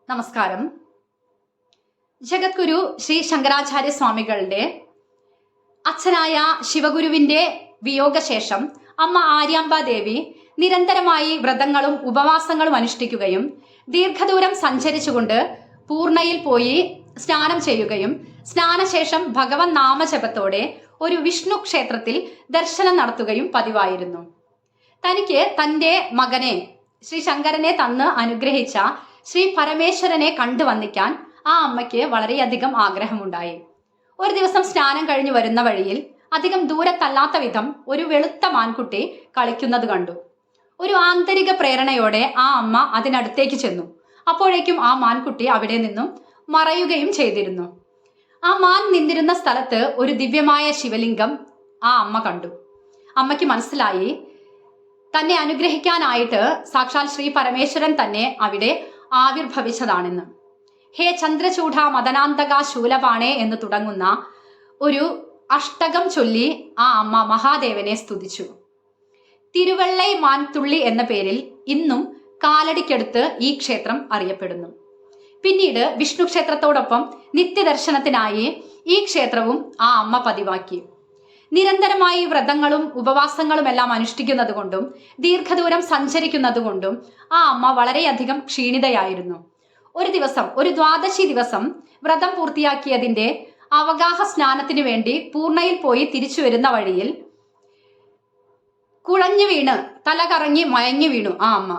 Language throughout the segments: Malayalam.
നമസ്കാരം. ജഗദ്ഗുരു ശ്രീ ശങ്കരാചാര്യ സ്വാമികളുടെ അച്ഛനായ ശിവഗുരുവിന്റെ വിയോഗശേഷം അമ്മ ആര്യാമ്പാദേവി നിരന്തരമായി വ്രതങ്ങളും ഉപവാസങ്ങളും അനുഷ്ഠിക്കുകയും ദീർഘദൂരം സഞ്ചരിച്ചുകൊണ്ട് പൂർണ്ണയിൽ പോയി സ്നാനം ചെയ്യുകയും സ്നാനശേഷം ഭഗവൻ നാമജപത്തോടെ ഒരു വിഷ്ണു ക്ഷേത്രത്തിൽ ദർശനം നടത്തുകയും പതിവായിരുന്നു. തനിക്ക് തൻ്റെ മകനെ ശ്രീ ശങ്കരനെ തന്ന് അനുഗ്രഹിച്ച ശ്രീ പരമേശ്വരനെ കണ്ടുവന്നിക്കാൻ ആ അമ്മയ്ക്ക് വളരെയധികം ആഗ്രഹമുണ്ടായി. ഒരു ദിവസം സ്നാനം കഴിഞ്ഞു വരുന്ന വഴിയിൽ അധികം ദൂരത്തല്ലാത്ത വിധം ഒരു വെളുത്ത മാൻകുട്ടി കളിക്കുന്നത് കണ്ടു. ഒരു ആന്തരിക പ്രേരണയോടെ ആ അമ്മ അതിനടുത്തേക്ക് ചെന്നു. അപ്പോഴേക്കും ആ മാൻകുട്ടി അവിടെ നിന്നും മറയുകയും ചെയ്തിരുന്നു. ആ മാൻ നിന്നിരുന്ന സ്ഥലത്ത് ഒരു ദിവ്യമായ ശിവലിംഗം ആ അമ്മ കണ്ടു. അമ്മയ്ക്ക് മനസ്സിലായി തന്നെ അനുഗ്രഹിക്കാനായിട്ട് സാക്ഷാൽ ശ്രീ പരമേശ്വരൻ തന്നെ അവിടെ ആവിർഭവിച്ചതാണെന്ന്. ഹേ ചന്ദ്രചൂഢ മദനാന്തക ശൂലപാണേ എന്ന് തുടങ്ങുന്ന ഒരു അഷ്ടകം ചൊല്ലി ആ അമ്മ മഹാദേവനെ സ്തുതിച്ചു. തിരുവെള്ളൈ മാൻതുള്ളി എന്ന പേരിൽ ഇന്നും കാലടിക്കടുത്ത് ഈ ക്ഷേത്രം അറിയപ്പെടുന്നു. പിന്നീട് വിഷ്ണു ക്ഷേത്രത്തോടൊപ്പം നിത്യദർശനത്തിനായി ഈ ക്ഷേത്രവും ആ അമ്മ പതിവാക്കി. നിരന്തരമായി വ്രതങ്ങളും ഉപവാസങ്ങളും എല്ലാം അനുഷ്ഠിക്കുന്നത് കൊണ്ടും ദീർഘദൂരം സഞ്ചരിക്കുന്നത് കൊണ്ടും ആ അമ്മ വളരെയധികം ക്ഷീണിതയായിരുന്നു. ഒരു ദിവസം, ഒരു ദ്വാദശി ദിവസം വ്രതം പൂർത്തിയാക്കിയതിന്റെ അവഗാഹ സ്നാനത്തിനു വേണ്ടി പൂർണ്ണയിൽ പോയി തിരിച്ചു വരുന്ന വഴിയിൽ കുഴഞ്ഞു വീണ് തല കറങ്ങി മയങ്ങി വീണു ആ അമ്മ.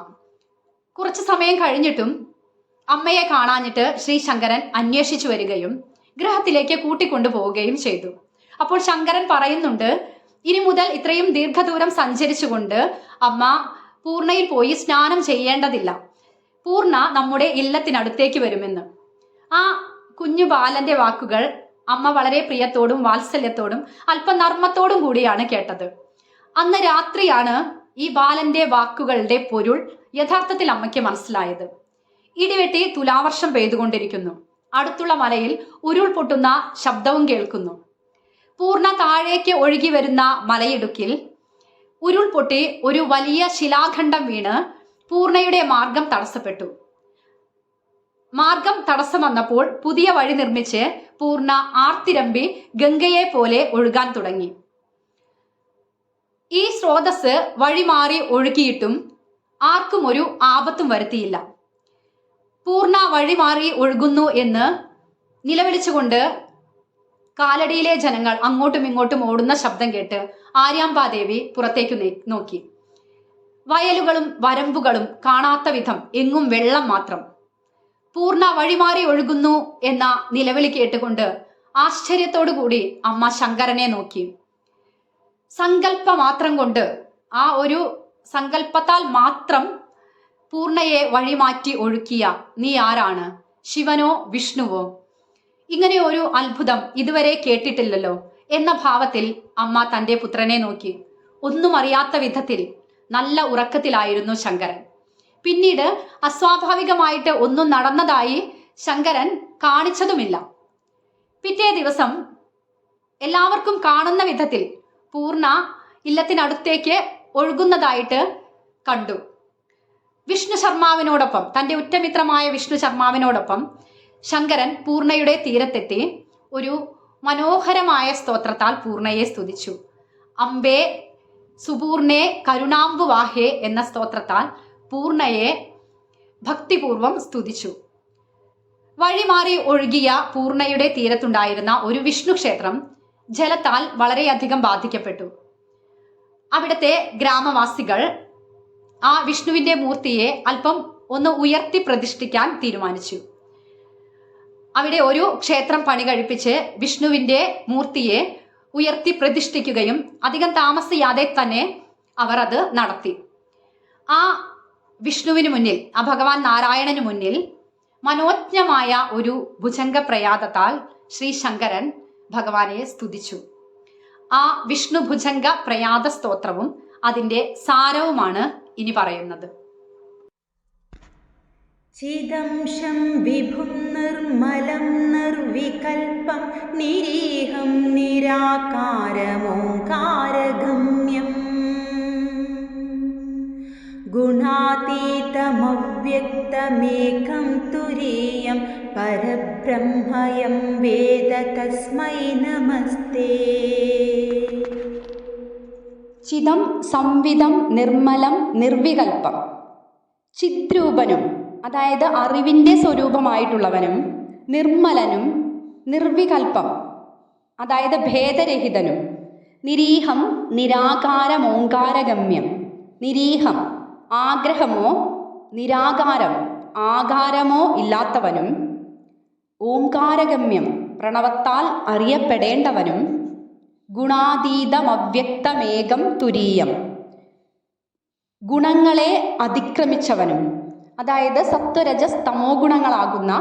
കുറച്ചു സമയം കഴിഞ്ഞിട്ടും അമ്മയെ കാണാഞ്ഞിട്ട് ശ്രീ ശങ്കരൻ അന്വേഷിച്ചു വരികയും ഗൃഹത്തിലേക്ക് കൂട്ടിക്കൊണ്ടു പോവുകയും ചെയ്തു. അപ്പോൾ ശങ്കരൻ പറയുന്നുണ്ട്, ഇനി മുതൽ ഇത്രയും ദീർഘദൂരം സഞ്ചരിച്ചുകൊണ്ട് അമ്മ പൂർണ്ണയിൽ പോയി സ്നാനം ചെയ്യേണ്ടതില്ല, പൂർണ്ണ നമ്മുടെ ഇല്ലത്തിനടുത്തേക്ക് വരുമെന്ന്. ആ കുഞ്ഞു ബാലന്റെ വാക്കുകൾ അമ്മ വളരെ പ്രിയത്തോടും വാത്സല്യത്തോടും അല്പം നർമ്മത്തോടും കൂടിയാണ് കേട്ടത്. അന്ന് രാത്രിയാണ് ഈ ബാലന്റെ വാക്കുകളുടെ പൊരുൾ യഥാർത്ഥത്തിൽ അമ്മയ്ക്ക് മനസ്സിലായത്. ഇടിവെട്ടി തുലാവർഷം പെയ്തുകൊണ്ടിരിക്കുന്നു. അടുത്തുള്ള മലയിൽ ഉരുൾപൊട്ടുന്ന ശബ്ദവും കേൾക്കുന്നു. പൂർണ്ണ താഴേക്ക് ഒഴുകി വരുന്ന മലയിടുക്കിൽ ഉരുൾപൊട്ടി ഒരു വലിയ ശിലാഖണ്ഡം വീണ് പൂർണ്ണയുടെ മാർഗം തടസ്സപ്പെട്ടു. മാർഗം തടസ്സം വന്നപ്പോൾ പുതിയ വഴി നിർമ്മിച്ച് പൂർണ്ണ ആർത്തിരമ്പി ഗംഗയെ പോലെ ഒഴുകാൻ തുടങ്ങി. ഈ സ്രോതസ് വഴിമാറി ഒഴുകിയിട്ടും ആർക്കും ഒരു ആപത്തും വരുത്തിയില്ല. പൂർണ്ണ വഴിമാറി ഒഴുകുന്നു എന്ന് നിലവിളിച്ചുകൊണ്ട് കാലടിയിലെ ജനങ്ങൾ അങ്ങോട്ടും ഇങ്ങോട്ടും ഓടുന്ന ശബ്ദം കേട്ട് ആര്യാമ്പാദേവി പുറത്തേക്ക് നോക്കി. വയലുകളും വരമ്പുകളും കാണാത്ത വിധം എങ്ങും വെള്ളം മാത്രം. പൂർണ്ണ വഴിമാറി ഒഴുകുന്നു എന്ന നിലവിളി കേട്ടുകൊണ്ട് ആശ്ചര്യത്തോടു കൂടി അമ്മ ശങ്കരനെ നോക്കി. സങ്കല്പ മാത്രം കൊണ്ട്, ആ ഒരു സങ്കല്പത്താൽ മാത്രം പൂർണ്ണയെ വഴിമാറ്റി ഒഴുക്കിയ നീ ആരാണ്? ശിവനോ വിഷ്ണുവോ? ഇങ്ങനെ ഒരു അത്ഭുതം ഇതുവരെ കേട്ടിട്ടില്ലല്ലോ എന്ന ഭാവത്തിൽ അമ്മ തൻ്റെ പുത്രനെ നോക്കി. ഒന്നും അറിയാത്ത വിധത്തിൽ നല്ല ഉറക്കത്തിലായിരുന്നു ശങ്കരൻ. പിന്നീട് അസ്വാഭാവികമായിട്ട് ഒന്നും നടന്നതായി ശങ്കരൻ കാണിച്ചതുമില്ല. പിറ്റേ ദിവസം എല്ലാവർക്കും കാണുന്ന വിധത്തിൽ പൂർണ്ണ ഇല്ലത്തിനടുത്തേക്ക് ഒഴുകുന്നതായിട്ട് കണ്ടു. വിഷ്ണു ശർമാവിനോടൊപ്പം, തൻ്റെ ഉറ്റമിത്രമായ വിഷ്ണു ശർമാവിനോടൊപ്പം ശങ്കരൻ പൂർണ്ണയുടെ തീരത്തെത്തി ഒരു മനോഹരമായ സ്തോത്രത്താൽ പൂർണ്ണയെ സ്തുതിച്ചു. അംബേ സുപൂർണേ കരുണാംബുവാഹേ എന്ന സ്തോത്രത്താൽ പൂർണ്ണയെ ഭക്തിപൂർവം സ്തുതിച്ചു. വഴിമാറി ഒഴുകിയ പൂർണ്ണയുടെ തീരത്തുണ്ടായിരുന്ന ഒരു വിഷ്ണു ക്ഷേത്രം ജലത്താൽ വളരെയധികം ബാധിക്കപ്പെട്ടു. അവിടുത്തെ ഗ്രാമവാസികൾ ആ വിഷ്ണുവിന്റെ മൂർത്തിയെ അല്പം ഒന്ന് ഉയർത്തി പ്രതിഷ്ഠിക്കാൻ തീരുമാനിച്ചു. അവിടെ ഒരു ക്ഷേത്രം പണി കഴിപ്പിച്ച് വിഷ്ണുവിന്റെ മൂർത്തിയെ ഉയർത്തി പ്രതിഷ്ഠിക്കുകയും അധികം താമസിയാതെ തന്നെ അവർ അത് നടത്തി. ആ വിഷ്ണുവിന് മുന്നിൽ, ആ ഭഗവാൻ നാരായണന് മുന്നിൽ മനോജ്ഞമായ ഒരു ഭുജംഗ പ്രയാതത്താൽ ശ്രീ ശങ്കരൻ ഭഗവാനെ സ്തുതിച്ചു. ആ വിഷ്ണു ഭുജംഗ പ്രയാത സ്തോത്രവും അതിൻ്റെ സാരവുമാണ് ഇനി പറയുന്നത്. ചിദംശം വിഭും നിർമ്മലം നിർവികൽപം നിരീഹം നിരാകാരമോങ്കാരഗമ്യം ഗുണാതീതമവ്യക്തമേകം തുരീയം പരബ്രഹ്മയം വേദ തസ്മൈ നമസ്തേ. ചിദം സംവിദം നിർമ്മലം നിർവികൽപ്പം. ചിദ്രൂപനും അതായത് അറിവിൻ്റെ സ്വരൂപമായിട്ടുള്ളവനും, നിർമ്മലനും നിർവികൽപ്പം അതായത് ഭേദരഹിതനും, നിരീഹം നിരാകാരമോങ്കാരഗമ്യം. നിരീഹം ആഗ്രഹമോ നിരാകാരം ആകാരമോ ഇല്ലാത്തവനും, ഓംകാരഗമ്യം പ്രണവത്താൽ അറിയപ്പെടേണ്ടവനും, ഗുണാതീതമവ്യക്തമേകം തുരീയം ഗുണങ്ങളെ അതിക്രമിച്ചവനും, അതായത് സത്വരജസ് തമോ ഗുണങ്ങളാകുന്ന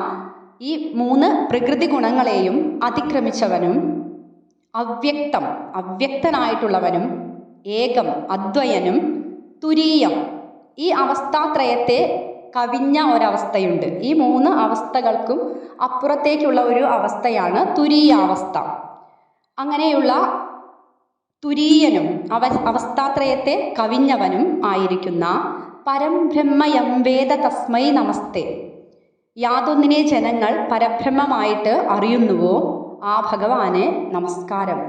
ഈ 3 പ്രകൃതി ഗുണങ്ങളെയും അതിക്രമിച്ചവനും, അവ്യക്തം അവ്യക്തനായിട്ടുള്ളവനും, ഏകം അദ്വയനും, തുരീയം ഈ അവസ്ഥാത്രയത്തെ കവിഞ്ഞ ഒരവസ്ഥയുണ്ട്. ഈ 3 അവസ്ഥകൾക്കും അപ്പുറത്തേക്കുള്ള ഒരു അവസ്ഥയാണ് തുരീയാവസ്ഥ. അങ്ങനെയുള്ള തുരീയനും അവസ്ഥാത്രയത്തെ കവിഞ്ഞവനും ആയിരിക്കുന്ന പരംബ്രഹ്മയം വേദ തസ്മൈ നമസ്തേ. യാതൊന്നിനെ ജനങ്ങൾ പരബ്രഹ്മമായിട്ട് അറിയുന്നുവോ ആ ഭഗവാനെ നമസ്കാരം.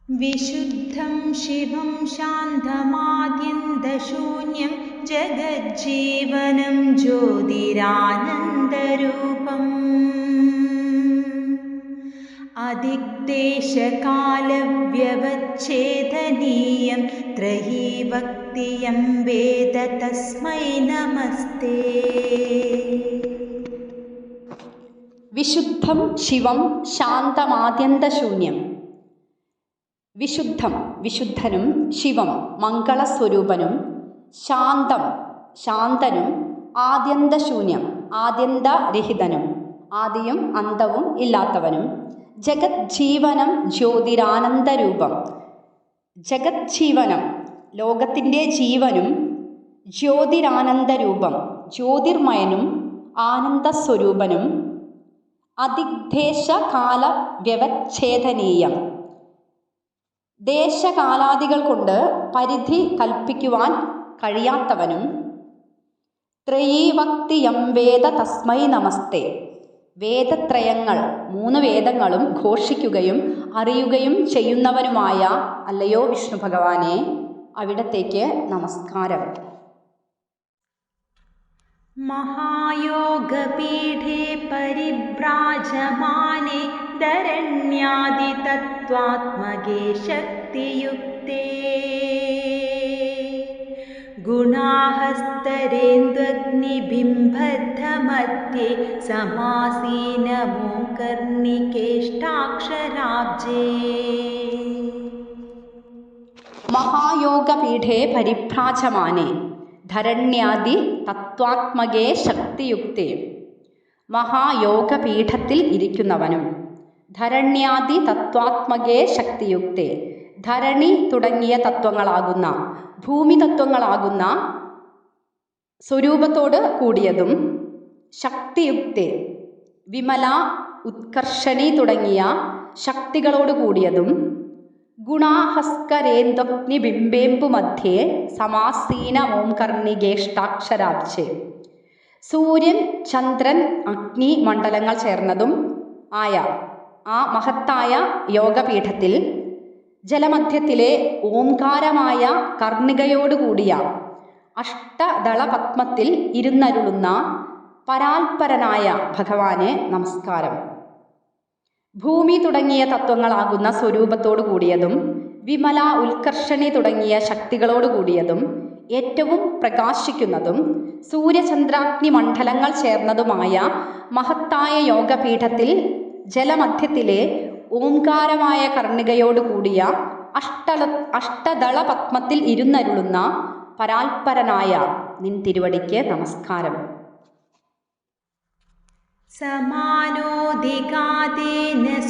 വിശുദ്ധം ശിവം ശാന്തമാദ്യന്തശൂന്യം ജഗജ്ജീവനം ജ്യോതിരാനന്ദരൂപം അതിക്ദേശകാലവ്യവച്ഛേദനീയം ത്രയീവക്തിയം വേദ തസ്മൈ നമസ്തേ. വിശുദ്ധം ശിവം ശാന്തമാദ്യന്തശൂന്യം. വിശുദ്ധം വിശുദ്ധനും, ശിവം മംഗളസ്വരൂപനും, ശാന്തം ശാന്തനും, ആദ്യന്തശൂന്യം ആദ്യന്തരഹിതനും ആദിയും അന്തവും ഇല്ലാത്തവനും, ജഗജ്ജീവനം ജ്യോതിരാനന്ദരൂപം ജഗജ്ജീവനം ലോകത്തിൻ്റെ ജീവനും, ജ്യോതിരാനന്ദരൂപം ജ്യോതിർമയനും ആനന്ദസ്വരൂപനും, അതിദേശകാല വ്യവച്ഛേദനീയം ദേശകാലാദികൾ കൊണ്ട് പരിധി കൽപ്പിക്കുവാൻ കഴിയാത്തവനും, ത്രയീവക്തിയം വേദ തസ്മൈ നമസ്തേ വേദത്രയങ്ങൾ 3 വേദങ്ങളും ഘോഷിക്കുകയും അറിയുകയും ചെയ്യുന്നവനുമായ അല്ലയോ വിഷ്ണു ഭഗവാനെ അവിടത്തേക്ക് നമസ്കാരം. മഹായോഗപീഠേ പരിഭ്രാജമാനേ ധരണ്യാദിതത്വാത്മകേ ശക്തിയുക്തേ ഗുണാഹസ്തരേന്ദ്വഗ്നിബിംബദ്ധമധ്യേ സമാസീനമോ കർണികേഷ്ടാക്ഷരാബ്ജേ. മഹായോഗപീഠേ പരിഭ്രാജമാനേ ധരണ്യാദി തത്വാത്മകേ ശക്തിയുക്തേ. മഹായോഗപീഠത്തിൽ ഇരിക്കുന്നവനും, ധരണ്യാദി തത്വാത്മകേ ശക്തിയുക്തേ ധരണി തുടങ്ങിയ തത്വങ്ങളാകുന്ന ഭൂമി തത്വങ്ങളാകുന്ന സ്വരൂപത്തോട് കൂടിയതും, ശക്തിയുക്തേ വിമല ഉത്കർഷണി തുടങ്ങിയ ശക്തികളോട് കൂടിയതും, ഗുണാഹസ്കരേന്ദ്വഗ്നിബിംബേമ്പു മധ്യേ സമാസീന ഓം കർണികേഷ്ടാക്ഷരാബ്ജേ സൂര്യൻ ചന്ദ്രൻ അഗ്നി മണ്ഡലങ്ങൾ ചേർന്നതും ആയ ആ മഹത്തായ യോഗപീഠത്തിൽ ജലമധ്യത്തിലെ ഓംകാരമായ കർണികയോടുകൂടിയ അഷ്ടദളപത്മത്തിൽ ഇരുന്നരുളുന്ന പരാൽപരനായ ഭഗവാനെ നമസ്കാരം. ഭൂമി തുടങ്ങിയ തത്വങ്ങളാകുന്ന സ്വരൂപത്തോടു കൂടിയതും, വിമല ഉത്കർഷണി തുടങ്ങിയ ശക്തികളോട് കൂടിയതും, ഏറ്റവും പ്രകാശിക്കുന്നതും, സൂര്യചന്ദ്രാഗ്നി മണ്ഡലങ്ങൾ ചേർന്നതുമായ മഹത്തായ യോഗപീഠത്തിൽ ജലമധ്യത്തിലെ ഓംകാരമായ കർണികയോട് കൂടിയ അഷ്ടദള പത്മത്തിൽ ഇരുന്നരുളുന്ന പരാൽപരനായ നിൻ തിരുവടിക്ക് നമസ്കാരം. സമാനോദികാതേന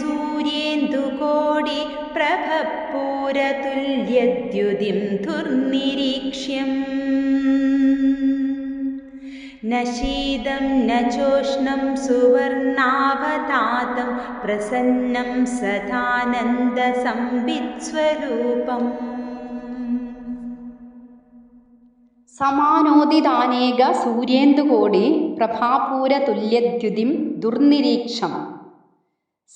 സൂര്യേന്ദുകോടി പ്രഭപൂരതുല്യദ്യുതിം ദുർനിരീക്ഷ്യം ന ശീതം ന ചോഷ്ണം സുവർണാവതാതം പ്രസന്നം സദാനന്ദ സംവിത്സ്വരൂപം. സമാനോദിതാനേക സൂര്യേന്ദുകോടി പ്രഭാപൂരതുല്യദ്യുതിം ദുർനിരീക്ഷം.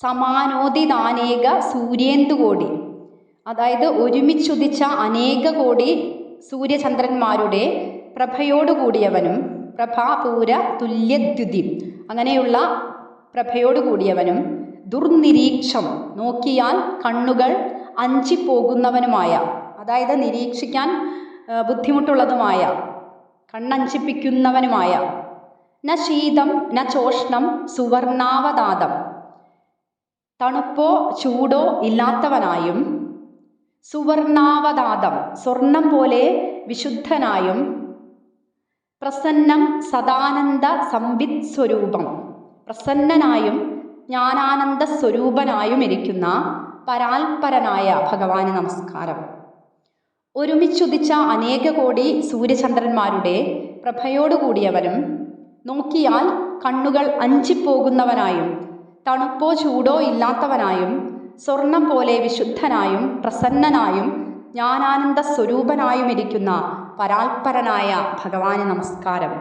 സമാനോദിതാനേക സൂര്യേന്ദുകോടി, അതായത് ഒരുമിച്ചുദിച്ച അനേക കോടി സൂര്യചന്ദ്രന്മാരുടെ പ്രഭയോടുകൂടിയവനും പ്രഭാപൂര തുല്യദ്യുതി, അങ്ങനെയുള്ള പ്രഭയോടുകൂടിയവനും ദുർനിരീക്ഷം, നോക്കിയാൽ കണ്ണുകൾ അഞ്ചിപ്പോകുന്നവനുമായ, അതായത് നിരീക്ഷിക്കാൻ ബുദ്ധിമുട്ടുള്ളതുമായ, കണ്ണഞ്ചിപ്പിക്കുന്നവനുമായ. ന ശീതം ന ചോഷ്ണം സുവർണാവതാതം, തണുപ്പോ ചൂടോ ഇല്ലാത്തവനായും, സുവർണാവതാതം സ്വർണം പോലെ വിശുദ്ധനായും, പ്രസന്നം സദാനന്ദ സംവിത് സ്വരൂപം, പ്രസന്നനായും ജ്ഞാനാനന്ദ സ്വരൂപനായും ഇരിക്കുന്ന പരാൽപരനായ ഭഗവാന് നമസ്കാരം. ഒരുമിച്ചുദിച്ച അനേക കോടി സൂര്യചന്ദ്രന്മാരുടെ പ്രഭയോടുകൂടിയവനും നോക്കിയാൽ കണ്ണുകൾ അഞ്ചിപ്പോകുന്നവനായും, തണുപ്പോ ചൂടോ ഇല്ലാത്തവനായും, സ്വർണം പോലെ വിശുദ്ധനായും പ്രസന്നനായും ജ്ഞാനാനന്ദ സ്വരൂപനായും ഇരിക്കുന്ന പരാൽപരനായ ഭഗവാന് നമസ്കാരം.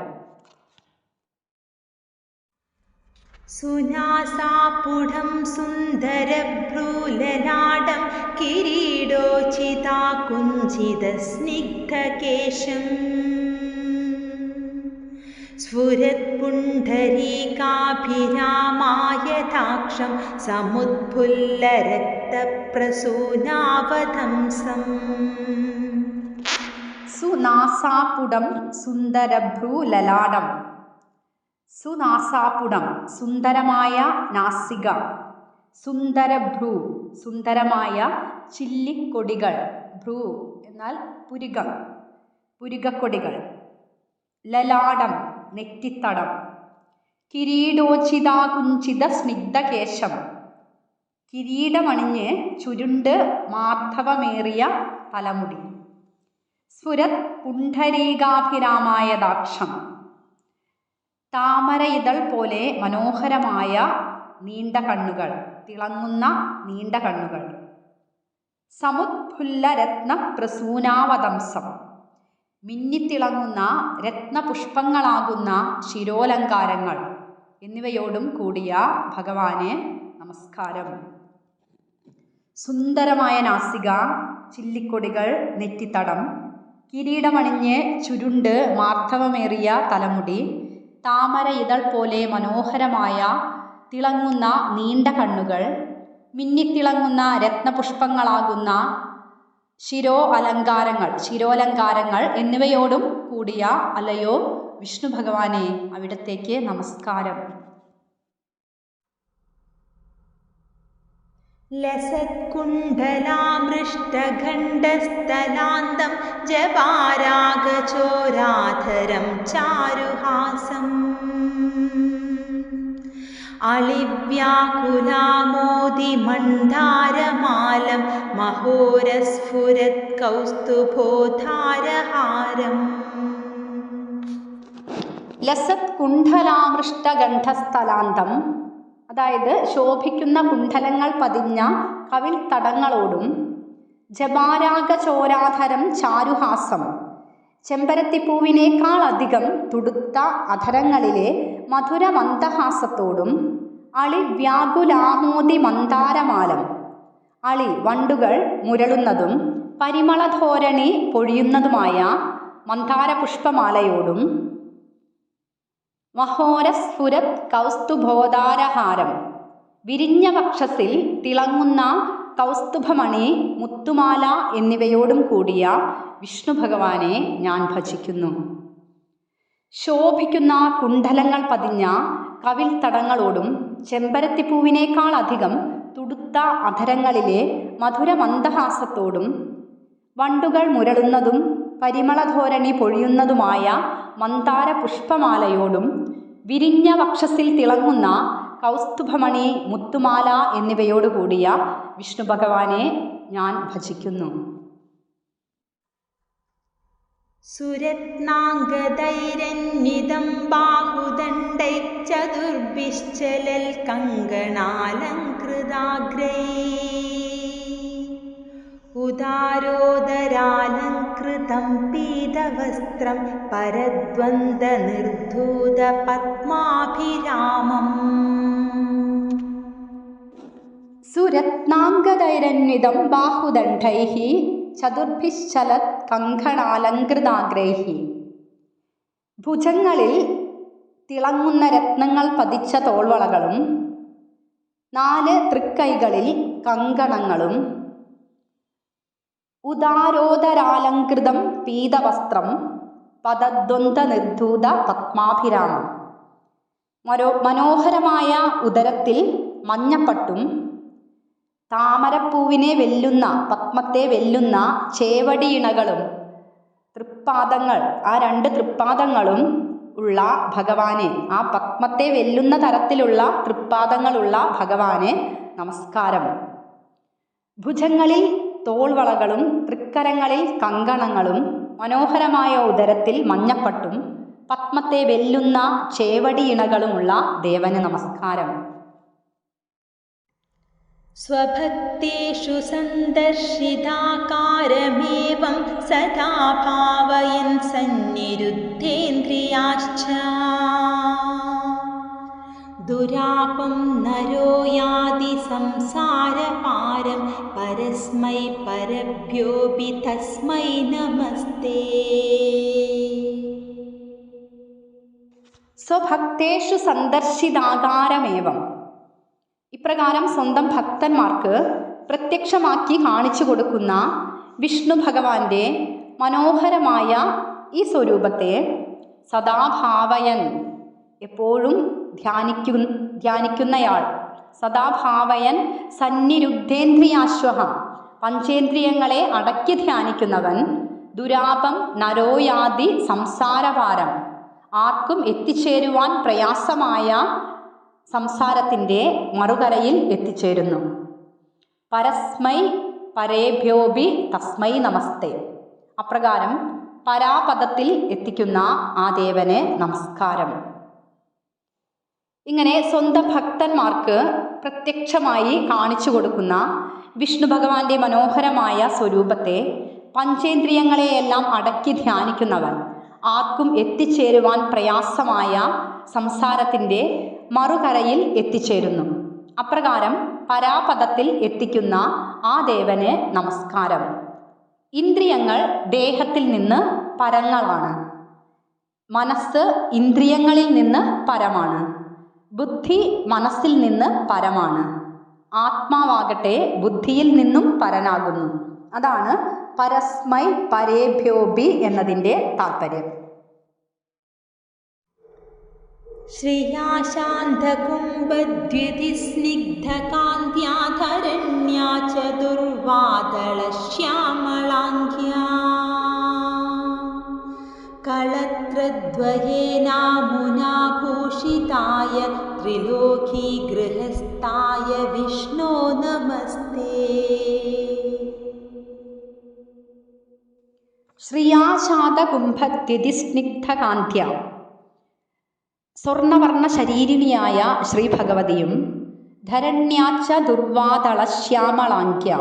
സുനാസാപുഢം സുന്ദരഭ്രൂലലാടം കിരീടോചിതാകുഞ്ചിതസ്നിഗ്ധകേശം സ്ഫുരത്പുണ്ഡരീകാഭിരാമായതാക്ഷം സമുദ്ഫുല്ലരക്തപ്രസൂനാവതംസം. സുനാസാപുടം സുന്ദരഭ്രൂലലാടം. സുനാസാപുടം സുന്ദരമായ നാസിക, സുന്ദരഭ്രൂ സുന്ദരമായ ചില്ലിക്കൊടികൾ, ഭ്രൂ എന്നാൽ പുരികം, പുരികക്കൊടികൾ, ലലാടം നെറ്റിത്തടം, കിരീടോചിതാകുഞ്ചിത സ്നിഗ്ധകേശം കിരീടമണിഞ്ഞ് ചുരുണ്ട് മാർദ്ധവമേറിയ തലമുടി, സ്ഫുരത് പുണ്ഡരീകാഭിരാമായതാക്ഷം താമര ഇതൾ പോലെ മനോഹരമായ നീണ്ട കണ്ണുകൾ, തിളങ്ങുന്ന നീണ്ട കണ്ണുകൾ, സമുദ്ഫുല്ല രത്ന പ്രസൂനാവതംസം മിന്നിത്തിളങ്ങുന്ന രത്നപുഷ്പങ്ങളാകുന്ന ശിരോലങ്കാരങ്ങൾ എന്നിവയോടും കൂടിയ ഭഗവാന് നമസ്കാരം. സുന്ദരമായ നാസിക, ചില്ലിക്കൊടികൾ, നെറ്റിത്തടം, കിരീടമണിഞ്ഞ് ചുരുണ്ട് മാർദ്ധവമേറിയ തലമുടി, താമര ഇതൾ പോലെ മനോഹരമായ തിളങ്ങുന്ന നീണ്ട കണ്ണുകൾ, മിന്നിത്തിളങ്ങുന്ന രത്നപുഷ്പങ്ങളാകുന്ന ശിരോലങ്കാരങ്ങൾ എന്നിവയോടും കൂടിയ അല്ലയോ വിഷ്ണു ഭഗവാനെ, അവിടത്തേക്ക് നമസ്കാരം. ലസത്കുണ്ഡലാമൃഷ്ടഖണ്ഡസ്ഥലാന്തം ജപാരാഗചോരാധരം ചാരുഹാസം അളിവ്യാകുലാമോദിമണ്ഡാരമാലം മഹോരസ്ഫുരത് കൗസ്തുഭോധാരഹാരം. ലസത് കുണ്ഡലാമൃഷ്ടഗണ്ഡസ്ഥലാന്തം, അതായത് ശോഭിക്കുന്ന കുണ്ഡലങ്ങൾ പതിഞ്ഞ കവിൾ തടങ്ങളോടും, ജപാരാഗചോരാധരം ചാരുഹാസം ചെമ്പരത്തിപ്പൂവിനേക്കാൾ അധികം തുടുത്ത അധരങ്ങളിലെ മധുര മന്ദഹാസത്തോടും, അളിവ്യാകുലാമോദി മന്ദാരമാലം അളി വണ്ടുകൾ മുരളുന്നതും പരിമളധോരണി പൊഴിയുന്നതുമായ മന്ദാരപുഷ്പമാലയോടും, മഹോരസ്ഫുരത് കൗസ്തുഭോദാരഹാരം വിരിഞ്ഞ വക്ഷസിൽ തിളങ്ങുന്ന കൗസ്തുഭമണി മുത്തുമാല എന്നിവയോടും കൂടിയ വിഷ്ണു ഭഗവാനെ ഞാൻ ഭജിക്കുന്നു. ശോഭിക്കുന്ന കുണ്ഡലങ്ങൾ പതിഞ്ഞ കവിൾ തടങ്ങളോടും, ചെമ്പരത്തിപ്പൂവിനേക്കാൾ അധികം തുടുത്ത അധരങ്ങളിലെ മധുര മന്ദഹാസത്തോടും, വണ്ടുകൾ മുരളുന്നതും പരിമളധോരണി പൊഴിയുന്നതുമായ മന്ദാര പുഷ്പമാലയോടും, വിരിഞ്ഞ വക്ഷസിൽ തിളങ്ങുന്ന കൗസ്തുഭമണി മുത്തുമാല എന്നിവയോടുകൂടിയ വിഷ്ണു ഭഗവാനെ ഞാൻ ഭജിക്കുന്നു. സുരത്നാംഗദൈരന്വിതം ബാഹുദണ്ഡൈ ചതുർഭിശ്ചലൽ കങ്കണാലങ്കൃതാഗ്രൈ ഉദാരോദരാലങ്കൃതം പീതവസ്ത്രം പരദ്വന്ദ്വനിർധൂത പത്മാഭിരാമം. സുരത്നാംഗദൈരന്വിതം ബാഹുദണ്ഡൈഃ ചതുർഭിശ്ചലത് കങ്കണാലങ്കൃതാഗ്രൈഃ. ഭുജങ്ങളിൽ തിളങ്ങുന്ന രത്നങ്ങൾ പതിച്ച തോൾവളകളും 4 തൃക്കൈകളിൽ കങ്കണങ്ങളും ഉദാരോദരാലങ്കൃതം പീതവസ്ത്രം പദദ്വന്ദ്വനിർധൂത പത്മാഭിരാമം. മനോഹരമായ ഉദരത്തിൽ മഞ്ഞപ്പട്ടും താമരപ്പൂവിനെ വെല്ലുന്ന പത്മത്തെ വെല്ലുന്ന ചേവടിയിണകളും തൃപ്പാദങ്ങൾ ആ 2 തൃപ്പാദങ്ങളും ഉള്ള ഭഗവാനെ, ആ പത്മത്തെ വെല്ലുന്ന തരത്തിലുള്ള തൃപ്പാദങ്ങളുള്ള ഭഗവാനെ നമസ്കാരം. ഭുജങ്ങളിൽ തോൾവളകളും തൃക്കരങ്ങളിൽ കങ്കണങ്ങളും മനോഹരമായ ഉദരത്തിൽ മഞ്ഞപ്പട്ടും പത്മത്തെ വെല്ലുന്ന ചേവടിയിണകളുമുള്ള ദേവന് നമസ്കാരം. സ്വഭക്തേഷു സന്ദർശിതാകാരമേവം സദാ ഭാവയൻ സന്നിരുദ്ധേന്ദ്രിയാശ്ച. ദുരാപം നരോ യാതി സംസാരപാരം പരസ്മൈ പരഭ്യോപി തസ്മൈ നമസ്തേ. സ്വഭക്തേഷു സന്ദർശിതാകാരമേവം. ഇപ്രകാരം സ്വന്തം ഭക്തന്മാർക്ക് പ്രത്യക്ഷമാക്കി കാണിച്ചു കൊടുക്കുന്ന വിഷ്ണു ഭഗവാന്റെ മനോഹരമായ ഈ സ്വരൂപത്തെ സദാഭാവയൻ, എപ്പോഴും ധ്യാനിക്കുന്നയാൾ, സദാഭാവയൻ സന്നിരുദ്ധേന്ദ്രിയാശ്വഹ, പഞ്ചേന്ദ്രിയങ്ങളെ അടക്കി ധ്യാനിക്കുന്നവൻ, ദുരാപം നരോയാദി സംസാരഭാരം, ആർക്കും എത്തിച്ചേരുവാൻ പ്രയാസമായ സംസാരത്തിൻ്റെ മറുകരയിൽ എത്തിച്ചേരുന്നു. പരസ്മൈ പരേഭ്യോപി തസ്മൈ നമസ്തേ. അപ്രകാരം പരാപദത്തിൽ എത്തിക്കുന്ന ആ ദേവന് നമസ്കാരം. ഇങ്ങനെ സ്വന്തം ഭക്തന്മാർക്ക് പ്രത്യക്ഷമായി കാണിച്ചു കൊടുക്കുന്ന വിഷ്ണു ഭഗവാന്റെ മനോഹരമായ സ്വരൂപത്തെ പഞ്ചേന്ദ്രിയങ്ങളെയെല്ലാം അടക്കി ധ്യാനിക്കുന്നവൻ, ആർക്കും എത്തിച്ചേരുവാൻ പ്രയാസമായ സംസാരത്തിൻ്റെ മറുകരയിൽ എത്തിച്ചേരുന്നു. അപ്രകാരം പരാപദത്തിൽ എത്തിക്കുന്ന ആ ദേവന് നമസ്കാരം. ഇന്ദ്രിയങ്ങൾ ദേഹത്തിൽ നിന്ന് പരങ്ങളാണ്. മനസ്സ് ഇന്ദ്രിയങ്ങളിൽ നിന്ന് പരമാണ്. ബുദ്ധി മനസ്സിൽ നിന്ന് പരമാണ്. ആത്മാവാകട്ടെ ബുദ്ധിയിൽ നിന്നും പരനാകുന്നു. അതാണ് പരസ്മൈ പരേഭ്യോപി എന്നതിൻ്റെ താല്പര്യം. ശ്രിയാശാന്തകുംഭദ്യുതിസ്നിഗ്ധകാന്ത്യാധരണ്യാ ചതുർവാദളശ്യാമളാംഗ്യാ കളത്രദ്വയേനാമുനാഭൂഷിതായ ത്രിലോകീഗൃഹസ്ഥായ വിഷ്ണോ നമസ്തേ. ശ്രിയാശാതകുംഭദ്യുതിസ്നിഗ്ധകാന്ത്യ. സ്വർണവർണ്ണ ശരീരിണിയായ ശ്രീ ഭഗവതിയും ധരണ്യാച്ച ദുർവാദളശ്യാമളാംഗ്യ,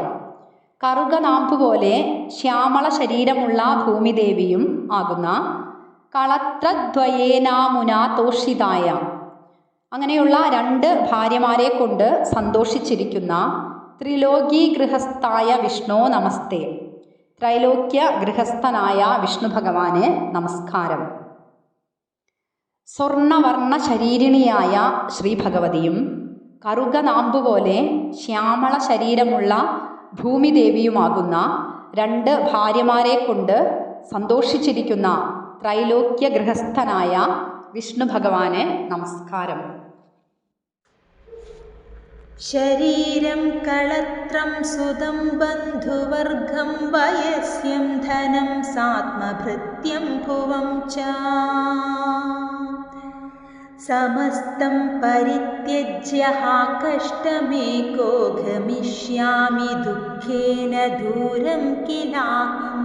കറുകനാമ്പ് പോലെ ശ്യാമള ശരീരമുള്ള ഭൂമിദേവിയും ആകുന്ന കളത്രദ്വയേനാമുനാ തോഷിതായ, അങ്ങനെയുള്ള 2 ഭാര്യമാരെ കൊണ്ട് സന്തോഷിച്ചിരിക്കുന്ന ത്രിലോകീ ഗൃഹസ്ഥായ വിഷ്ണോ നമസ്തേ. ത്രൈലോക്യ ഗൃഹസ്ഥനായ വിഷ്ണു ഭഗവാന് നമസ്കാരം. സ്വർണവർണ്ണ ശരീരിണിയായ ശ്രീ ഭഗവതിയും കറുകനാമ്പ് പോലെ ശ്യാമള ശരീരമുള്ള ഭൂമിദേവിയുമാകുന്ന 2 ഭാര്യമാരെ കൊണ്ട് സന്തോഷിച്ചിരിക്കുന്ന ത്രൈലോക്യ ഗൃഹസ്ഥനായ വിഷ്ണു ഭഗവാന് നമസ്കാരം. ശരീരം കളത്രം സുതം ബന്ധുവർഗം വയസ്യം ധനം സാത്മഭൃത്യം ഭുവം ച സമസ്തം പരിത്യജ്യ കഷ്ടമേകോ ഗമിഷ്യാമി ദുഃഖേന ദൂരം കിലാഹം.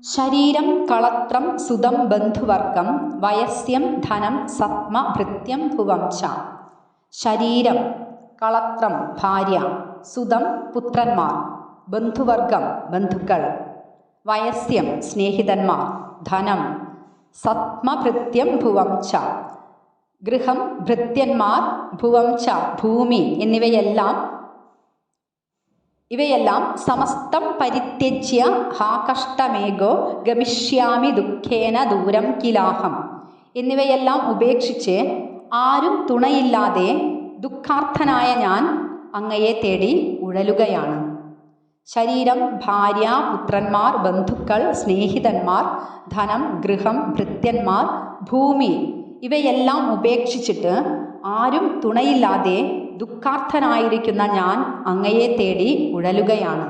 ശരീരം കളത്രം സുതം ബന്ധുവർഗം വയസ്യം ധനം സത്മ ഭൃത്യം ഭുവം ച. ശരീരം, കളത്രം ഭാര്യ, സുതം പുത്രന്മാർ, ബന്ധുവർഗം ബന്ധുക്കൾ, വയസ്യം സ്നേഹിതന്മാർ, ധനം, സത്മഭൃത്യം ഭുവം ച, ഗൃഹം ഭൃത്യന്മാർ, ഭുവം ച ഭൂമി ഇവയെല്ലാം സമസ്തം പരിത്യജ്യ ഹാ കഷ്ടമേഘോ ഗമിഷ്യാമി ദുഃഖേന ദൂരം കിലാഹം എന്നിവയെല്ലാം ഉപേക്ഷിച്ച് ആരും തുണയില്ലാതെ ദുഃഖാർത്ഥനായ ഞാൻ അങ്ങയെ തേടി ഉഴലുകയാണ്. ശരീരം, ഭാര്യ, പുത്രന്മാർ, ബന്ധുക്കൾ, സ്നേഹിതന്മാർ, ധനം, ഗൃഹം, ഭൃത്യന്മാർ, ഭൂമി ഇവയെല്ലാം ഉപേക്ഷിച്ചിട്ട് ആരും തുണയില്ലാതെ ദുഃഖാർത്ഥനായിരിക്കുന്ന ഞാൻ അങ്ങയെ തേടി ഉഴലുകയാണ്.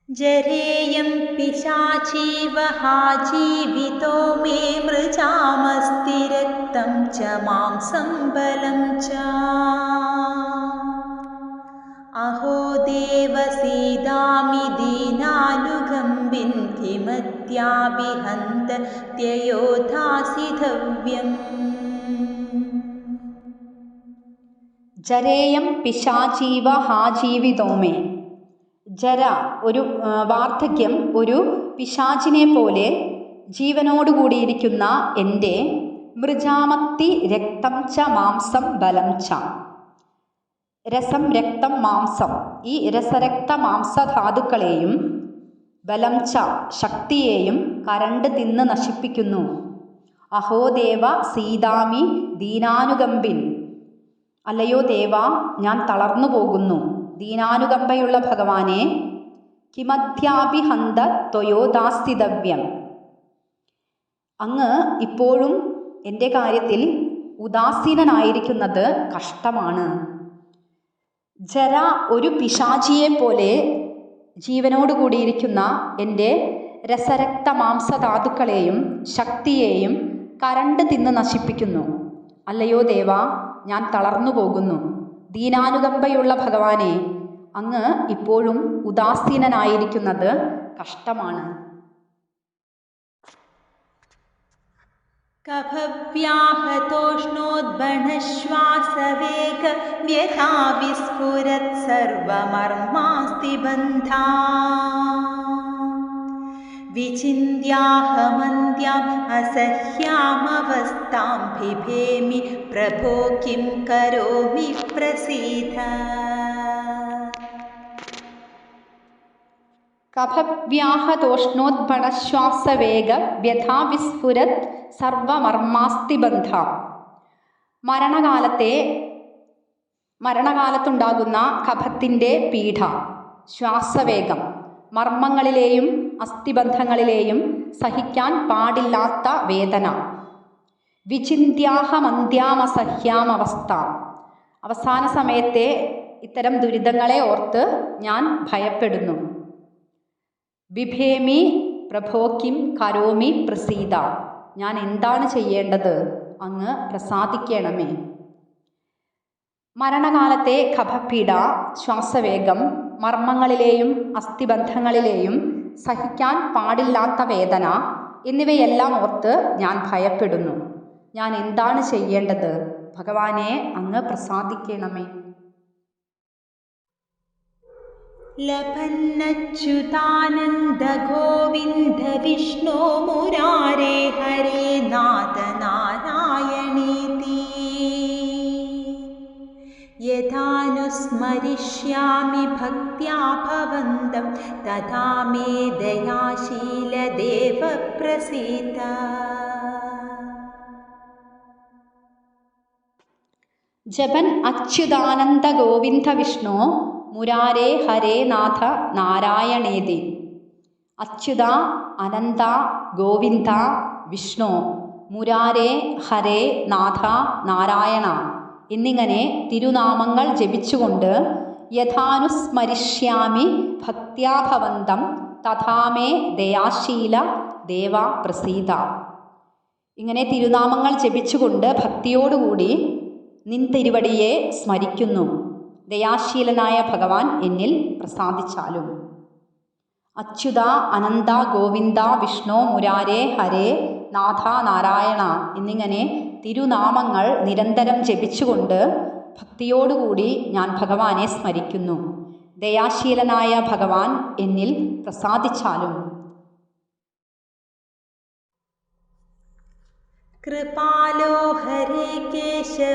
ജരേയം പിശാചീവ ഹാ ജീവിതോ മേ മൃജാമസ്തി രക്തം ച മാംസം ബലം ച, അഹോ ദേവസീദാമി ദീനാനുകമ്പിൻ ധിമത്യാഭിഹന്ത ത്യയോധാസിധവ്യം. ജരേയം പിശാചീവ ഹാ ജീവിതോമേ. ജര വാർദ്ധക്യം ഒരു പിശാചിനെ പോലെ ജീവനോടുകൂടിയിരിക്കുന്ന എൻ്റെ, മൃജാമത്തി രക്തം ച മാംസം ബലം ച, രസം, രക്തം, മാംസം ഈ രസരക്ത മാംസധാതുക്കളെയും ബലം ച ശക്തിയെയും കരണ്ട് തിന്ന് നശിപ്പിക്കുന്നു. അഹോ ദേവ സീതാമി ദീനാനുകമ്പിൻ, അല്ലയോ ദേവ ഞാൻ തളർന്നു പോകുന്നു. ദീനാനുകമ്പയുള്ള ഭഗവാനെ, കിമധ്യാഭിഹന്ത ത്വയോദാസ്തിതവ്യം, അങ്ങ് ഇപ്പോഴും എൻ്റെ കാര്യത്തിൽ ഉദാസീനനായിരിക്കുന്നത് കഷ്ടമാണ്. ജര ഒരു പിശാചിയെ പോലെ ജീവനോടുകൂടിയിരിക്കുന്ന എൻ്റെ രസരക്ത മാംസധാതുക്കളെയും ശക്തിയെയും കരണ്ട് തിന്ന് നശിപ്പിക്കുന്നു. അല്ലയോ ദേവ ഞാൻ തളർന്നു പോകുന്നു. ദീനാനുകമ്പയുള്ള ഭഗവാനെ, അങ്ങ് ഇപ്പോഴും ഉദാസീനനായിരിക്കുന്നത് കഷ്ടമാണ്. കഫവ്യാഹതോഷ്ണോദ്ബണശ്വാസവേഗ വ്യഥാ വിസ്ഫുരത് സർവമർമാസ്തി ബന്ധാ, വിചിന്യാഹമന്ത്യാം അസഹ്യാമവസ്ഥാം ബിഭേമി പ്രഭോ കിം കരോമി പ്രസീദ. കഫവ്യാഹതോഷ്ണോദ്ബണശ്വാസവേഗ വ്യഥാ വിസ്ഫുരത് സർവമർമാസ്തി ബന്ധ. മരണകാലത്തുണ്ടാകുന്ന കഫത്തിൻ്റെ പീഡ, ശ്വാസവേഗം, മർമ്മങ്ങളിലെയും അസ്ഥിബന്ധങ്ങളിലെയും സഹിക്കാൻ പാടില്ലാത്ത വേദന, വിചിന്യാഹമന്ത്യാമസഹ്യാമവസ്ഥ അവസാന സമയത്തെ ഇത്തരം ദുരിതങ്ങളെ ഓർത്ത് ഞാൻ ഭയപ്പെടുന്നു. ബിഭേമി പ്രഭോ കിം കരോമി പ്രസീദ, ഞാൻ എന്താണ് ചെയ്യേണ്ടത്, അങ്ങ് പ്രസാദിക്കണമേ. മരണകാലത്തെ കഫപീഡ, ശ്വാസവേഗം, മർമ്മങ്ങളിലെയും അസ്ഥിബന്ധങ്ങളിലെയും സഹിക്കാൻ പാടില്ലാത്ത വേദന എന്നിവയെല്ലാം ഓർത്ത് ഞാൻ ഭയപ്പെടുന്നു. ഞാൻ എന്താണ് ചെയ്യേണ്ടത്, ഭഗവാനെ അങ്ങ് പ്രസാദിക്കണമേ. ലഭന്നച്യുതാനന്ദ ഗോവിന്ദ വിഷ്ണോ മുരാരേ ഹരേ നാഥ നാരായണീതി, യഥാനുസ്മരിഷ്യാമി ഭക്ത്യാ ഭവന്തം തഥാ മേ ദയാശീല ദേവ പ്രസീദ. ജപൻ അച്യുതാനന്ദ ഗോവിന്ദ വിഷ്ണു മുരാരേ ഹരേ നാഥ നാരായണേതി. അച്യുത, അനന്ത, ഗോവിന്ദ, വിഷ്ണു, മുരാരേ, ഹരേ, നാഥ, നാരായണ എന്നിങ്ങനെ തിരുനാമങ്ങൾ ജപിച്ചുകൊണ്ട് യഥാനുസ്മരിഷ്യാമി ഭക്ത്യാഭവന്തം തഥാമേ ദയാശീല ദേവ പ്രസീദ. ഇങ്ങനെ തിരുനാമങ്ങൾ ജപിച്ചുകൊണ്ട് ഭക്തിയോടുകൂടി നിൻ തിരുവടിയെ സ്മരിക്കുന്നു. ദയാശീലനായ ഭഗവാൻ എന്നിൽ പ്രസാദിച്ചാലും. അച്യുത, അനന്ത, ഗോവിന്ദ, വിഷ്ണു, മുരാരേ, ഹരേ, നാഥ, നാരായണ എന്നിങ്ങനെ തിരുനാമങ്ങൾ നിരന്തരം ജപിച്ചുകൊണ്ട് ഭക്തിയോടുകൂടി ഞാൻ ഭഗവാനെ സ്മരിക്കുന്നു. ദയാശീലനായ ഭഗവാൻ എന്നിൽ പ്രസാദിച്ചാലും. കൃപാലോ ഹരേ കേശവശേഷഹേതോ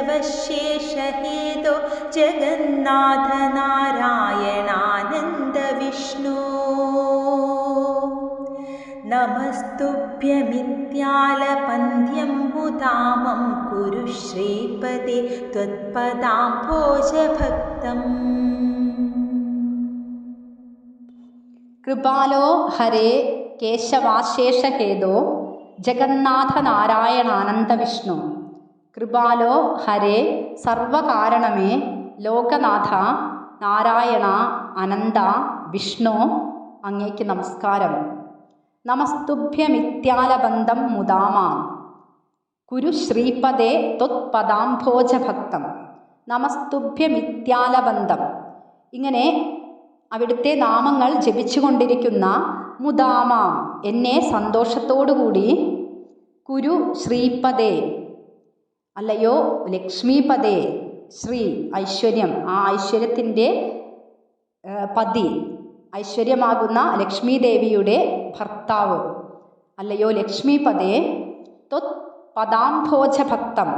ജഗന്നാഥ നാരായണാനന്ദ വിഷ്ണു നമസ്തുഭ്യമിത്യാലപന്ഥ്യം മുദാമം കുരു ശ്രീപദേ ത്വത്പദാംഭോജഭക്തം. കൃപാലോ ഹരേ കേശവാശേഷഹേതോ ജഗന്നാഥ നാരായണാനന്ദ വിഷ്ണു. കൃപാലോ ഹരേ സർവകാരണമേ ലോകനാഥ നാരായണ അനന്ത വിഷ്ണു അങ്ങേക്ക് നമസ്കാരം. നമസ്തുഭ്യമിത്യാലബന്ധം മുദാമാം കുരു ശ്രീപദേ ത്വത്പദാംഭോജഭക്തം. നമസ്തുഭ്യമിത്യാലബന്ധം, ഇങ്ങനെ അവിടുത്തെ നാമങ്ങൾ ജപിച്ചുകൊണ്ടിരിക്കുന്ന മുദാമാം എന്നെ സന്തോഷത്തോടുകൂടി കുരു ശ്രീപദേ അല്ലയോ ലക്ഷ്മീപദേ, ശ്രീ ഐശ്വര്യം, ആ ഐശ്വര്യത്തിൻ്റെ പതി ഐശ്വര്യമാകുന്ന ലക്ഷ്മീ ദേവിയുടെ ഭർത്താവ് അല്ലയോ ലക്ഷ്മീപദേ ത്വത് പദാംഭോജഭക്തം,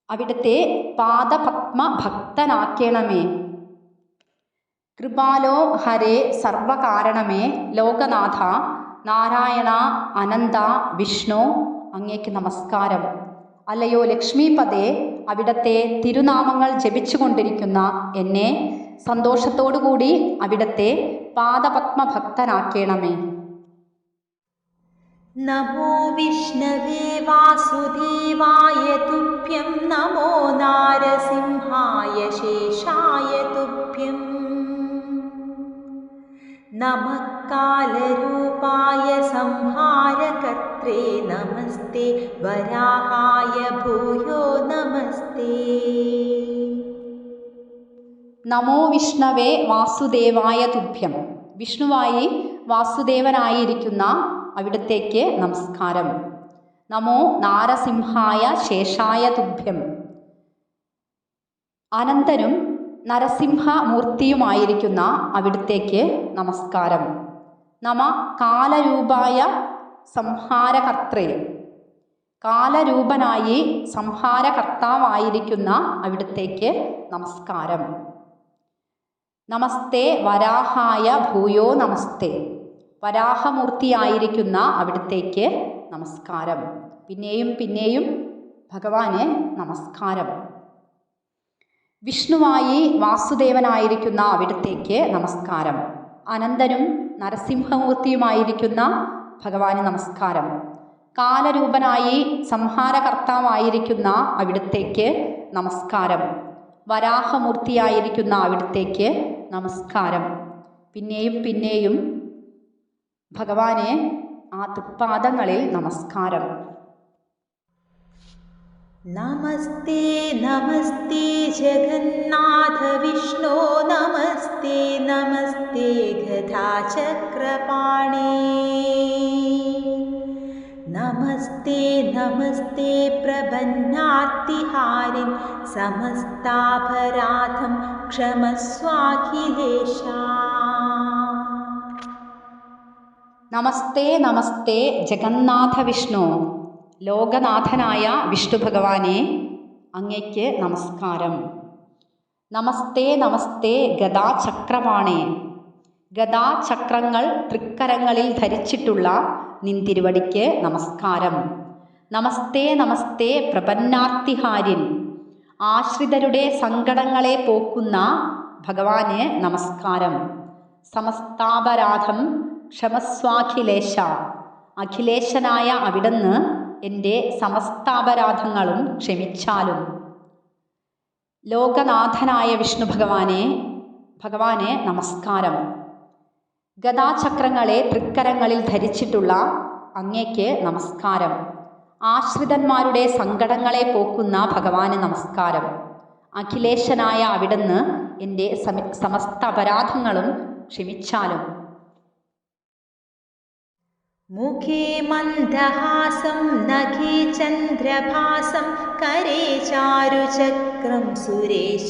അവിടുത്തെ പാദപത്മ ഭക്തനാക്കണമേ. കൃപാലോ ഹരേ സർവകാരണമേ ലോകനാഥ നാരായണ അനന്ത വിഷ്ണു അങ്ങേക്ക് നമസ്കാരം. അല്ലയോ ലക്ഷ്മീപദേ അവിടുത്തെ തിരുനാമങ്ങൾ ജപിച്ചുകൊണ്ടിരിക്കുന്ന എന്നെ സന്തോഷത്തോടുകൂടി അവിടുത്തെ പാദപത്മ ഭക്തനാക്കണമേ. നമോ വിഷ്ണവേ വാസുദേവായ തുഭ്യം നമോ നാരസിംഹായ ശേഷായ തുഭ്യം നമഃ കാലരൂപായ സംഹാരകർത്രേ നമസ്തേ വരാഹായ ഭൂയോ നമസ്തേ. നമോ വിഷ്ണവേ വാസുദേവായ തുഭ്യം, വിഷ്ണുവായി വാസുദേവനായിരിക്കുന്ന അവിടത്തേക്ക് നമസ്കാരം. നമോ നാരസിംഹായ ശേഷായ തുഭ്യം, അനന്തനും നരസിംഹമൂർത്തിയുമായിരിക്കുന്ന അവിടത്തേക്ക് നമസ്കാരം. നമ കാലരൂപായ സംഹാരകർത്രേ, കാലരൂപനായി സംഹാരകർത്താവായിരിക്കുന്ന അവിടത്തേക്ക് നമസ്കാരം. നമസ്തേ വരാഹായ ഭൂയോ നമസ്തേ, വരാഹമൂർത്തിയായിരിക്കുന്ന അവിടത്തേക്ക് നമസ്കാരം. പിന്നെയും പിന്നെയും ഭഗവാന് നമസ്കാരം. വിഷ്ണുവായി വാസുദേവനായിരിക്കുന്ന അവിടത്തേക്ക് നമസ്കാരം. അനന്തനും നരസിംഹമൂർത്തിയുമായിരിക്കുന്ന ഭഗവാന് നമസ്കാരം. കാലരൂപനായി സംഹാരകർത്താവായിരിക്കുന്ന അവിടത്തേക്ക് നമസ്കാരം. വരാഹമൂർത്തിയായിരിക്കുന്ന അവിടത്തേക്ക് നമസ്കാരം. പിന്നെയും പിന്നെയും ഭഗവാനെ ആ തൃപ്പാദങ്ങളിൽ നമസ്കാരം. നമസ്തേ നമസ്തേ ജഗന്നാഥ വിഷ്ണു നമസ്തേ നമസ്തേ ഗദാചക്രപാണേ നമസ്തേ നമസ്തേ പ്രപന്നാർത്തിഹാരിൻ സമസ്താപരാധം ക്ഷമസ്വാഖിലേശ. നമസ്തേ നമസ്തേ ജഗന്നാഥ വിഷ്ണു, ലോകനാഥനായ വിഷ്ണു ഭഗവാനെ അങ്ങയ്ക്ക് നമസ്കാരം. നമസ്തേ നമസ്തേ ഗദാചക്രപാണേ, ഗദാചക്രങ്ങൾ തൃക്കരങ്ങളിൽ ധരിച്ചിട്ടുള്ള നിന്തിരുവടിക്ക് നമസ്കാരം. നമസ്തേ നമസ്തേ പ്രപന്നാർത്തിഹാരിൻ, ആശ്രിതരുടെ സങ്കടങ്ങളെ പോക്കുന്ന ഭഗവാന് നമസ്കാരം. സമസ്താപരാധം ക്ഷമസ്വാഖിലേശ, അഖിലേശനായ അവിടുന്ന് എൻ്റെ സമസ്താപരാധങ്ങളും ക്ഷമിച്ചാലും. ലോകനാഥനായ വിഷ്ണു ഭഗവാന് നമസ്കാരം. ഗദാചക്രങ്ങളെ തൃക്കരങ്ങളിൽ ധരിച്ചിട്ടുള്ള അങ്ങയ്ക്ക് നമസ്കാരം. ആശ്രിതന്മാരുടെ സങ്കടങ്ങളെ പോക്കുന്ന ഭഗവാന് നമസ്കാരം. അഖിലേശനായ അവിടുന്ന് എൻ്റെ സമസ്ത അപരാധങ്ങളും ക്ഷമിച്ചാലും. मुखे मन्दहासं नखे चन्द्रभासं करे चारुचक्रं सुरेशाभिवन्द्यम्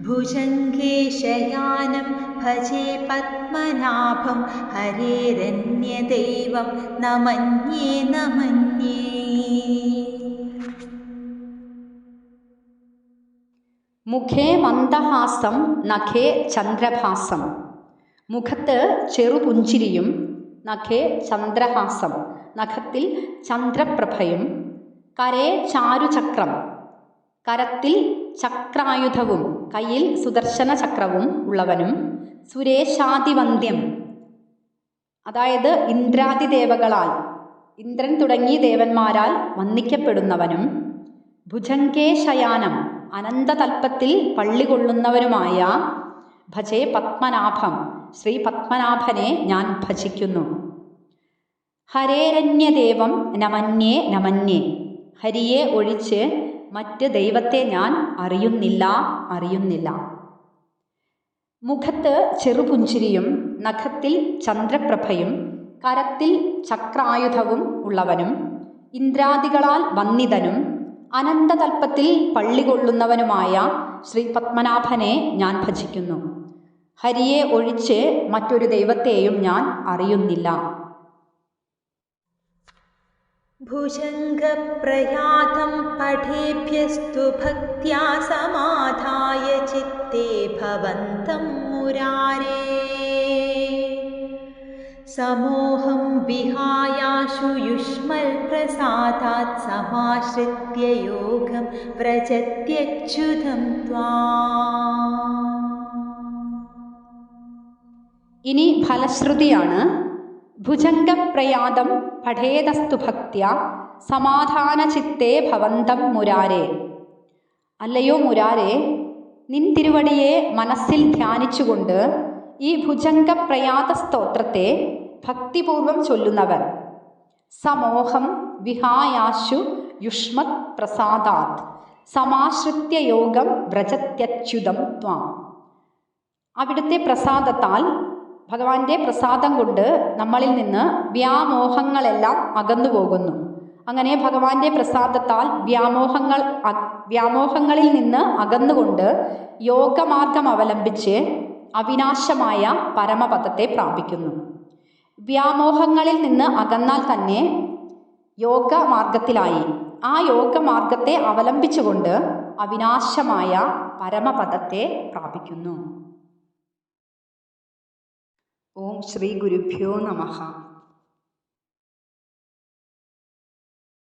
भुजङ्गे शयानं भजे पद्मनाभं हरेरन्यदैवं न मन्ये न मन्ये. മുഖേ മന്ദഹാസം നഖേ ചന്ദ്രഭാസം. മുഖത്ത് ചെറുപുഞ്ചിരിയും നഖേ ചന്ദ്രഹാസം, നഖത്തിൽ ചന്ദ്രപ്രഭയും. കരേ ചാരുചക്രം, കരത്തിൽ ചക്രായുധവും കയ്യിൽ സുദർശന ചക്രവും ഉള്ളവനും. സുരേശാതിവന്ദ്യം, അതായത് ഇന്ദ്രാദിദേവകളാൽ, ഇന്ദ്രൻ തുടങ്ങി ദേവന്മാരാൽ വന്ദിക്കപ്പെടുന്നവനും. ഭുജങ്കേ ശയാനം, അനന്തതൽപ്പത്തിൽ പള്ളികൊള്ളുന്നവനുമായ. ഭജേ പത്മനാഭം, ശ്രീ പത്മനാഭനെ ഞാൻ ഭജിക്കുന്നു. ഹരേരന്യദേവം നമന്യേ നമന്യേ, ഹരിയെ ഒഴിച്ച് മറ്റ് ദൈവത്തെ ഞാൻ അറിയുന്നില്ല. മുഖത്ത് ചെറുപുഞ്ചിരിയും നഖത്തിൽ ചന്ദ്രപ്രഭയും കരത്തിൽ ചക്രായുധവും ഉള്ളവനും. ഇന്ദ്രാദികളാൽ വന്ദിതനും അനന്തതൽപ്പത്തിൽ പള്ളികൊള്ളുന്നവനുമായ ശ്രീ പത്മനാഭനെ ഞാൻ ഭജിക്കുന്നു. ഹരിയെ ഒഴിച്ച് മറ്റൊരു ദൈവത്തെയും ഞാൻ അറിയുന്നില്ല. ഭുജംഗപ്രയാതം പഠേഭ്യസ്തു ഭക്ത്യാ സമാധായ ചിത്തേ ഭവന്തം മുരാരേ. സമോഹം വിഹായാശു യുഷ്മൽ പ്രസാദാത് സമാശ്രിത്യ യോഗം വ്രജത്യച്യുതം ത്വാം. ഇനി ഫലശ്രുതിയാണ്. ഭുജംഗപ്രയാതം പഠേതസ്തു ഭക്ത്യ സമാധാനചിത്തേ ഭവന്തം മുരാരേ. അല്ലയോ മുരാരേ, നിൻ തിരുവടിയെ മനസ്സിൽ ധ്യാനിച്ചുകൊണ്ട് ഈ ഭുജംഗപ്രയാത സ്തോത്രത്തെ ഭക്തിപൂർവം ചൊല്ലുന്നവർ. സമോഹം വിഹായാശു യുഷ്മത് പ്രസാദാത് സമാശ്രിത്യ യോഗം വ്രജത്യച്യുതം ത്വാം. അവിടുത്തെ പ്രസാദത്താൽ, ഭഗവാന്റെ പ്രസാദം കൊണ്ട് നമ്മളിൽ നിന്ന് വ്യാമോഹങ്ങളെല്ലാം അകന്നു പോകുന്നു. അങ്ങനെ ഭഗവാന്റെ പ്രസാദത്താൽ വ്യാമോഹങ്ങളിൽ നിന്ന് അകന്നുകൊണ്ട് യോഗമാർഗം അവലംബിച്ച് അവിനാശമായ പരമപദത്തെ പ്രാപിക്കുന്നു. വ്യാമോഹങ്ങളിൽ നിന്ന് അകന്നാൽ തന്നെ യോഗമാർഗത്തിലായി. ആ യോഗമാർഗത്തെ അവലംബിച്ചുകൊണ്ട് അവിനാശമായ പരമപദത്തെ പ്രാപിക്കുന്നു. ഓം ശ്രീ ഗുരുഭ്യോ നമഃ.